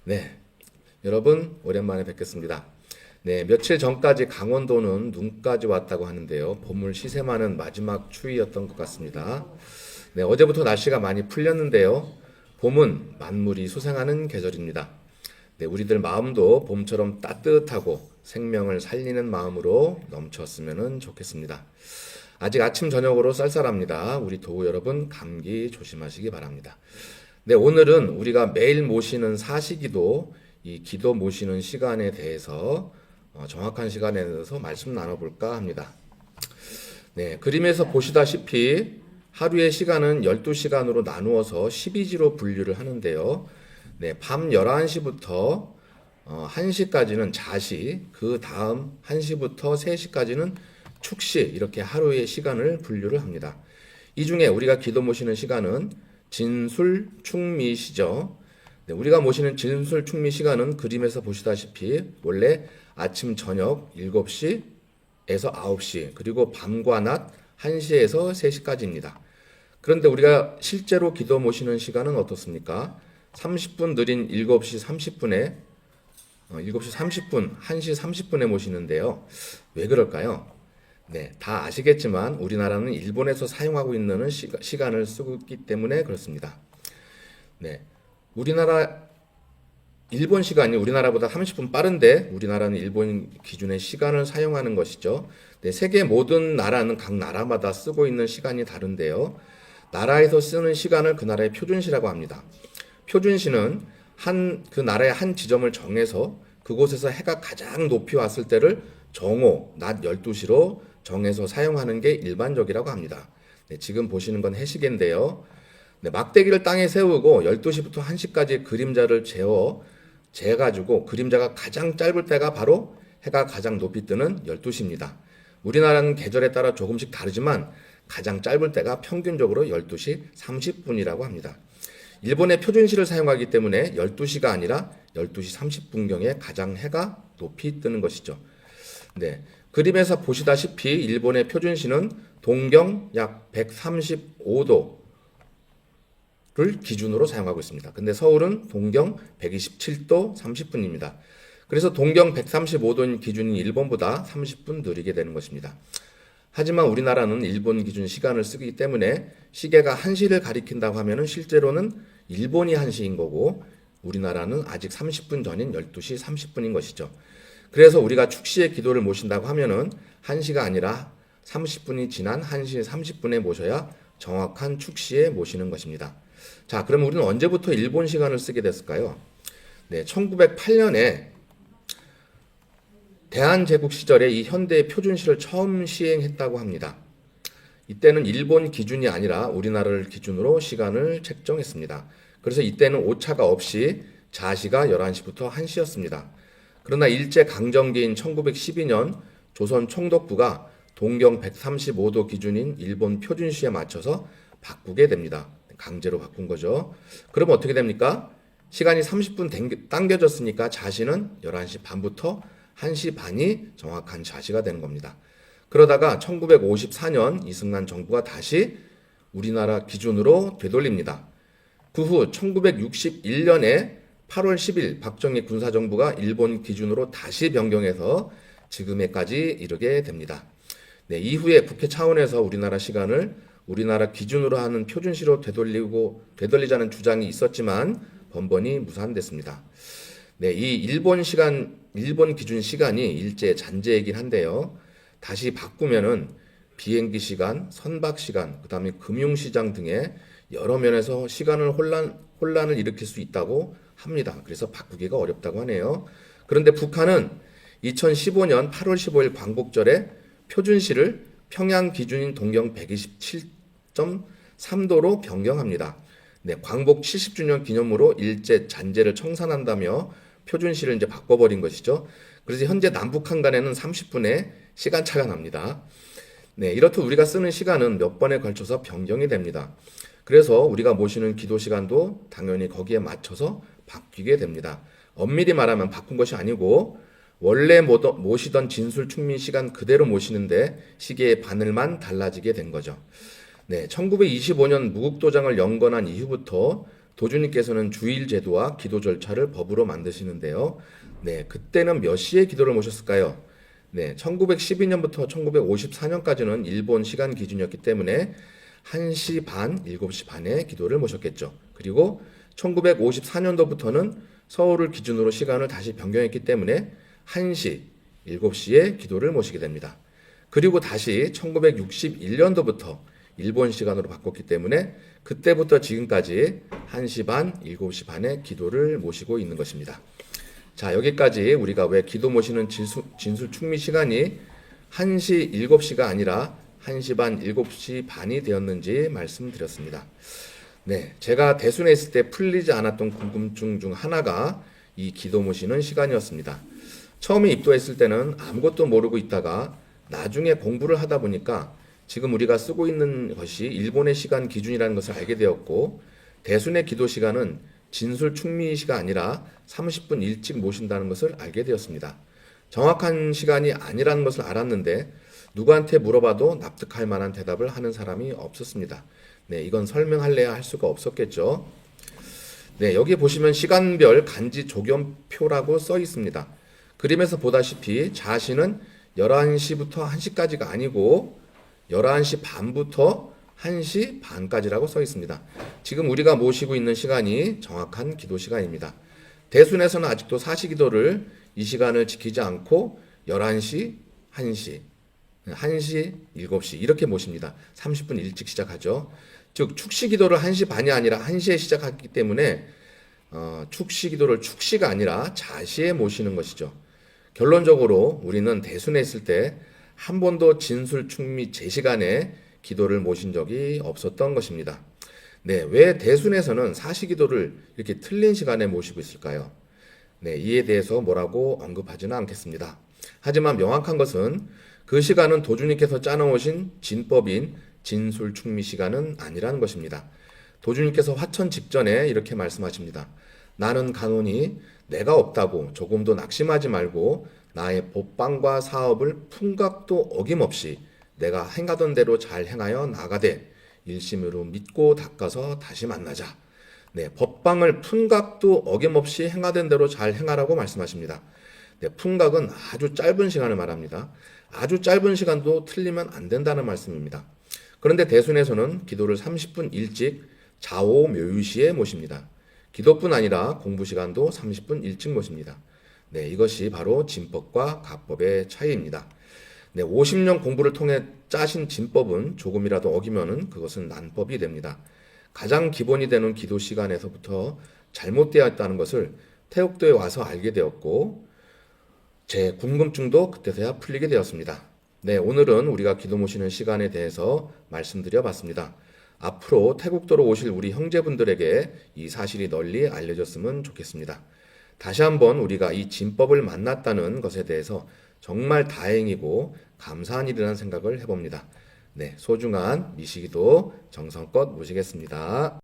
네, 여러분 오랜만에 뵙겠습니다. 네, 며칠 전까지 강원도는 눈까지 왔다고 하는데요. 봄을 시샘하는 마지막 추위였던 것 같습니다. 네, 어제부터 날씨가 많이 풀렸는데요. 봄은 만물이 소생하는 계절입니다. 네, 우리들 마음도 봄처럼 따뜻하고 생명을 살리는 마음으로 넘쳤으면 좋겠습니다. 아직 아침 저녁으로 쌀쌀합니다. 우리 도우 여러분 감기 조심하시기 바랍니다. 네, 오늘은 우리가 매일 모시는 사시기도, 이 기도 모시는 시간에 대해서 정확한 시간에 대해서 말씀 나눠볼까 합니다. 네, 그림에서 보시다시피 하루의 시간은 12시간으로 나누어서 12지로 분류를 하는데요. 네, 밤 11시부터 1시까지는 자시, 그 다음 1시부터 3시까지는 축시, 이렇게 하루의 시간을 분류를 합니다. 이 중에 우리가 기도 모시는 시간은 진술 충미시죠. 네, 우리가 모시는 진술 충미 시간은 그림에서 보시다시피 원래 아침 저녁 7시에서 9시, 그리고 밤과 낮 1시에서 3시까지입니다. 그런데 우리가 실제로 기도 모시는 시간은 어떻습니까? 30분 느린 7시 30분에 7시 30분, 1시 30분에 모시는데요. 왜 그럴까요? 네, 다 아시겠지만 우리나라는 일본에서 사용하고 있는 시간을 쓰고 있기 때문에 그렇습니다. 네, 일본 시간이 우리나라보다 30분 빠른데 우리나라는 일본 기준의 시간을 사용하는 것이죠. 네, 세계 모든 나라는 각 나라마다 쓰고 있는 시간이 다른데요. 나라에서 쓰는 시간을 그 나라의 표준시라고 합니다. 표준시는 그 나라의 한 지점을 정해서 그곳에서 해가 가장 높이 왔을 때를 정오, 낮 12시로 정해서 사용하는 게 일반적이라고 합니다. 네, 지금 보시는 건 해시계인데요. 네, 막대기를 땅에 세우고 12시부터 1시까지 그림자를 재가지고 그림자가 가장 짧을 때가 바로 해가 가장 높이 뜨는 12시입니다. 우리나라는 계절에 따라 조금씩 다르지만 가장 짧을 때가 평균적으로 12시 30분이라고 합니다. 일본의 표준시를 사용하기 때문에 12시가 아니라 12시 30분경에 가장 해가 높이 뜨는 것이죠. 네, 그림에서 보시다시피 일본의 표준시는 동경 약 135도를 기준으로 사용하고 있습니다. 근데 서울은 동경 127도 30분입니다. 그래서 동경 135도인 기준인 일본보다 30분 느리게 되는 것입니다. 하지만 우리나라는 일본 기준 시간을 쓰기 때문에 시계가 1시를 가리킨다고 하면 실제로는 일본이 1시인 거고 우리나라는 아직 30분 전인 12시 30분인 것이죠. 그래서 우리가 축시의 기도를 모신다고 하면은 1시가 아니라 30분이 지난 1시 30분에 모셔야 정확한 축시에 모시는 것입니다. 자, 그럼 우리는 언제부터 일본 시간을 쓰게 됐을까요? 네, 1908년에 대한제국 시절에 이 현대의 표준시를 처음 시행했다고 합니다. 이때는 일본 기준이 아니라 우리나라를 기준으로 시간을 책정했습니다. 그래서 이때는 오차가 없이 자시가 11시부터 1시였습니다. 그러나 일제강점기인 1912년 조선 총독부가 동경 135도 기준인 일본 표준시에 맞춰서 바꾸게 됩니다. 강제로 바꾼 거죠. 그럼 어떻게 됩니까? 시간이 30분 당겨졌으니까 자시는 11시 반부터 1시 반이 정확한 자시가 되는 겁니다. 그러다가 1954년 이승만 정부가 다시 우리나라 기준으로 되돌립니다. 그 후 1961년에 8월 10일 박정희 군사정부가 일본 기준으로 다시 변경해서 지금에까지 이르게 됩니다. 네, 이후에 국회 차원에서 우리나라 시간을 우리나라 기준으로 하는 표준시로 되돌리자는 주장이 있었지만 번번이 무산됐습니다. 네, 이 일본 기준 시간이 일제 잔재이긴 한데요. 다시 바꾸면은 비행기 시간, 선박 시간, 그다음에 금융시장 등의 여러 면에서 시간을 혼란을 일으킬 수 있다고 합니다. 그래서 바꾸기가 어렵다고 하네요. 그런데 북한은 2015년 8월 15일 광복절에 표준시를 평양 기준인 동경 127.3도로 변경합니다. 네, 광복 70주년 기념으로 일제 잔재를 청산한다며 표준시를 이제 바꿔버린 것이죠. 그래서 현재 남북한 간에는 30분의 시간차가 납니다. 네, 이렇듯 우리가 쓰는 시간은 몇 번에 걸쳐서 변경이 됩니다. 그래서 우리가 모시는 기도 시간도 당연히 거기에 맞춰서 바뀌게 됩니다. 엄밀히 말하면 바꾼 것이 아니고 원래 모시던 진술 충미 시간 그대로 모시는데 시계의 바늘만 달라지게 된 거죠. 네, 1925년 무국도장을 연건한 이후부터 도주님께서는 주일 제도와 기도 절차를 법으로 만드시는데요. 네, 그때는 몇 시에 기도를 모셨을까요? 네, 1912년부터 1954년까지는 일본 시간 기준이었기 때문에 1시 반, 7시 반에 기도를 모셨겠죠. 그리고 1954년도부터는 서울을 기준으로 시간을 다시 변경했기 때문에 1시, 7시에 기도를 모시게 됩니다. 그리고 다시 1961년도부터 일본 시간으로 바꿨기 때문에 그때부터 지금까지 1시 반, 7시 반에 기도를 모시고 있는 것입니다. 자, 여기까지 우리가 왜 기도 모시는 진술 충미 시간이 1시, 7시가 아니라 1시 반, 7시 반이 되었는지 말씀드렸습니다. 네, 제가 대순에 있을 때 풀리지 않았던 궁금증 중 하나가 이 기도 모시는 시간이었습니다. 처음에 입도했을 때는 아무것도 모르고 있다가 나중에 공부를 하다 보니까 지금 우리가 쓰고 있는 것이 일본의 시간 기준이라는 것을 알게 되었고, 대순의 기도 시간은 진술 충미시가 아니라 30분 일찍 모신다는 것을 알게 되었습니다. 정확한 시간이 아니라는 것을 알았는데 누구한테 물어봐도 납득할 만한 대답을 하는 사람이 없었습니다. 네, 이건 설명할래야 할 수가 없었겠죠. 네, 여기 보시면 시간별 간지 조견표라고 써 있습니다. 그림에서 보다시피 자신은 11시부터 1시까지가 아니고 11시 반부터 1시 반까지라고 써 있습니다. 지금 우리가 모시고 있는 시간이 정확한 기도 시간입니다. 대순에서는 아직도 사시기도를 이 시간을 지키지 않고 11시, 1시, 1시, 7시 이렇게 모십니다. 30분 일찍 시작하죠. 즉 축시기도를 1시 반이 아니라 1시에 시작하기 때문에 축시기도를 축시가 아니라 자시에 모시는 것이죠. 결론적으로 우리는 대순에 있을 때 한 번도 진술 충미 제 시간에 기도를 모신 적이 없었던 것입니다. 네, 왜 대순에서는 사시기도를 이렇게 틀린 시간에 모시고 있을까요? 네, 이에 대해서 뭐라고 언급하지는 않겠습니다. 하지만 명확한 것은 그 시간은 도주님께서 짜놓으신 진법인 진술 충미 시간은 아니라는 것입니다. 도주님께서 화천 직전에 이렇게 말씀하십니다. 나는 가노니 내가 없다고 조금도 낙심하지 말고 나의 법방과 사업을 품각도 어김없이 내가 행하던 대로 잘 행하여 나가되 일심으로 믿고 닦아서 다시 만나자. 네, 법방을 품각도 어김없이 행하던 대로 잘 행하라고 말씀하십니다. 네, 품각은 아주 짧은 시간을 말합니다. 아주 짧은 시간도 틀리면 안 된다는 말씀입니다. 그런데 대순에서는 기도를 30분 일찍 좌오묘유시에 모십니다. 기도뿐 아니라 공부 시간도 30분 일찍 모십니다. 네, 이것이 바로 진법과 가법의 차이입니다. 네, 50년 공부를 통해 짜신 진법은 조금이라도 어기면은 그것은 난법이 됩니다. 가장 기본이 되는 기도 시간에서부터 잘못되어 있다는 것을 태국도에 와서 알게 되었고 제 궁금증도 그때서야 풀리게 되었습니다. 네, 오늘은 우리가 기도 모시는 시간에 대해서 말씀드려 봤습니다. 앞으로 태국도로 오실 우리 형제분들에게 이 사실이 널리 알려졌으면 좋겠습니다. 다시 한번 우리가 이 진법을 만났다는 것에 대해서 정말 다행이고 감사한 일이라는 생각을 해봅니다. 네, 소중한 미시기도 정성껏 모시겠습니다.